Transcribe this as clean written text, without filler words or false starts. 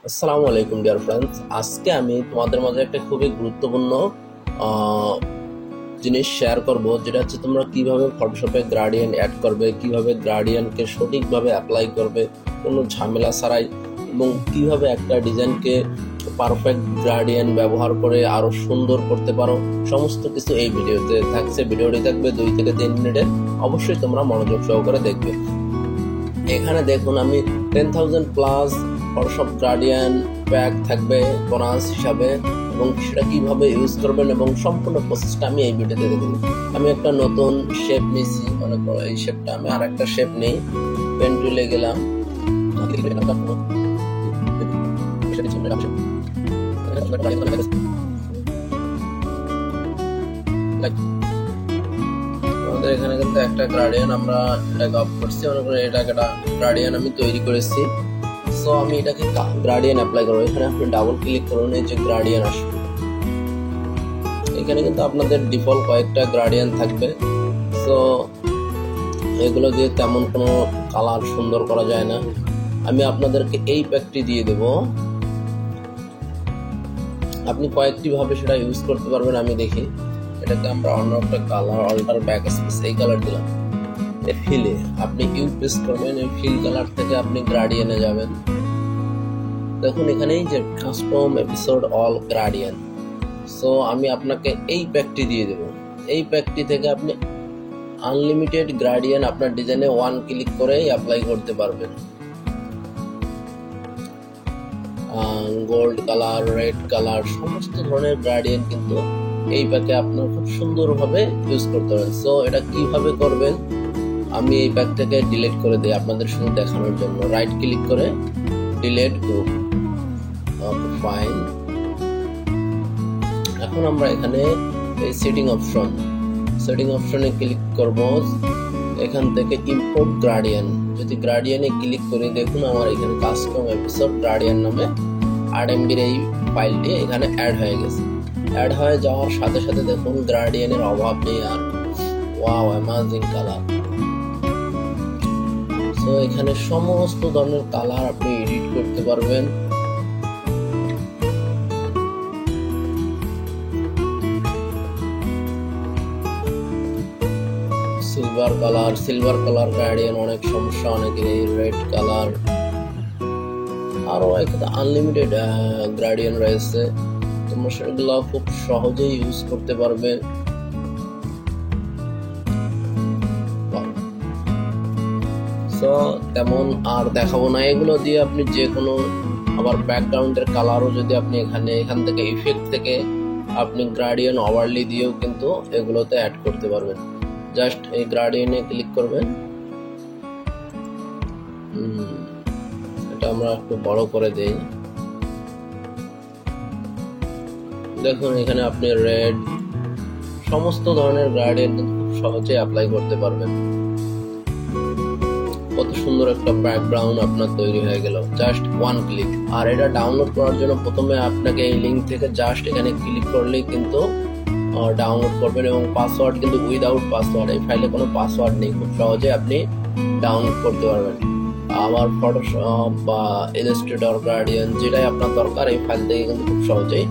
আসসালামু আলাইকুম dear friends. আজকে আমি তোমাদের মাঝে একটা খুবই গুরুত্বপূর্ণ আহ, জিনিস শেয়ার করব, যেটা হচ্ছে তোমরা কিভাবে ফটোশপে গ্রাডিয়েন্ট অ্যাড করবে, কিভাবে গ্রাডিয়েন্টকে সঠিকভাবে অ্যাপ্লাই করবে কোনো ঝামেলা ছাড়াই, এবং কিভাবে একটা ডিজাইনকে পারফেক্ট গ্রাডিয়েন্ট ব্যবহার করে আরো সুন্দর করতে পারো। সমস্ত কিছু এই ভিডিওতে থাকছে। ভিডিওটি থাকবে 2 থেকে 3 মিনিটের। অবশ্যই তোমরা মনোযোগ সহকারে দেখবে। এখানে দেখুন, আমি 10,000 প্লাস ফটোশপ গ্রাডিয়েন্ট প্যাক থাকবে বোনাস হিসাবে, এবং সেটা কিভাবে ইউজ করবেন এবং সম্পূর্ণ প্রসেসটা আমি এই ভিডিওতে দেখুন। আমি একটা নতুন শেপ নিয়েছি, মনে করো এই শেপটা আমি আর একটা শেপ নেই, পেন টুলে গেলাম। আমাদের এখানে কিন্তু একটা গ্রাডিয়ান আমরা এটাকে অফ করছি, মনে করি এটাকে একটা গ্রাডিয়ান আমি তৈরি করেছি। সো আমি এটাকে গ্রাডিয়ান অ্যাপ্লাই করবো। এখানে আপনি ডাবল ক্লিক করুন, এই যে গ্রাডিয়ান আসবে। এখানে কিন্তু আপনাদের ডিফল্ট কয়েকটা গ্রাডিয়ান থাকবে। সো এগুলো দিয়ে তেমন কোনো কালার সুন্দর করা যায় না। আমি আপনাদেরকে এই প্যাকটি দিয়ে দেব, আপনি কয়েকটি ভাবে সেটা ইউজ করতে পারবেন। আমি দেখি, এটাকে আমরা অন্য একটা কালার, অল্টার ব্যাক স্পেস, এই কালার দিলাম। ফিলে আপনি ইউ প্রেস করবেন, এই ফিল কালার থেকে আপনি গ্রাডিয়ানে যাবেন। দেখুন এখানেই যে কাস্টম এপিসোড অল গ্রাডিয়ান। সো আমি আপনাকে এই প্যাকটি দিয়ে দেব। এই প্যাকটি থেকে আপনি আনলিমিটেড গ্রাডিয়ান আপনার ডিজাইনে ওয়ান ক্লিক করে অ্যাপ্লাই করতে পারবেন। গোল্ড কালার, রেড কালার, সমস্ত ধরনের গ্রাডিয়ান কিন্তু এই প্যাকে আপনার খুব সুন্দরভাবে ইউজ করতে পারেন। সো এটা কিভাবে করবেন, আমি এই প্যাকটাকে ডিলিট করে দিই আপনাদের শুধু দেখানোর জন্য। রাইট ক্লিক করে ডিলিট গ্রুপ, ফাইন। এখন আমরা এখানে এই সেটিং অপশনে ক্লিক করব। এখান থেকে ইম্পোর্ট গ্রাডিয়ান, যদি গ্রাডিয়ানে ক্লিক করি, দেখুন আমার এখানে কাস্টম এপিসোড গ্রাডিয়ান নামে আরএমবির এই ফাইলটি এখানে অ্যাড হয়ে গেছে। অ্যাড হয়ে যাওয়ার সাথে সাথে দেখুন গ্রাডিয়ানের অভাব নেই আর। Wow, amazing colour. সো এখানে সমস্ত ধরনের কালার আপনি এডিট করতে পারবেন। সিলভার কালার গ্রাডিয়ান অনেক সমস্যা অনেকের, এই রেড কালার, আরো একটা আনলিমিটেড গ্রাডিয়ান রয়েছে। তোমরা সেগুলো খুব সহজেই ইউজ করতে পারবে। সো তেমন আর দেখাবো না, এগুলো দিয়ে আপনি যে কোনো, আবার ব্যাকগ্রাউন্ডের কালারও যদি আপনি এখান থেকে ইফেক্ট থেকে আপনি গ্রাডিয়ান ওভারলি দিয়েও কিন্তু এগুলোতে অ্যাড করতে পারবেন। জাস্ট এই গ্রাডিয়ানে ক্লিক করবেন। এটা আমরা একটু বড় করে দেই। দেখুন এখানে আপনি রেড, সমস্ত ধরনের গ্রাডিয়ান কিন্তু খুব সহজে অ্যাপ্লাই করতে পারবেন। কত সুন্দর একটা ব্যাকগ্রাউন্ড আপনার তৈরি হয়ে গেল জাস্ট ওয়ান ক্লিক। আর এটা ডাউনলোড করার জন্য প্রথমে আপনাকে এই লিঙ্ক থেকে জাস্ট এখানে ক্লিক করলেই কিন্তু ডাউনলোড করবেন, এবং পাসওয়ার্ড কিন্তু উইদাউট পাসওয়ার্ড, এই ফাইলে কোনো পাসওয়ার্ড নেই, খুব সহজে আপনি ডাউনলোড করতে পারবেন। আমার ফটোশপ বা ইলাস্ট্রেটর, গ্রাডিয়ান যেটাই আপনার দরকার এই ফাইল থেকে কিন্তু খুব সহজেই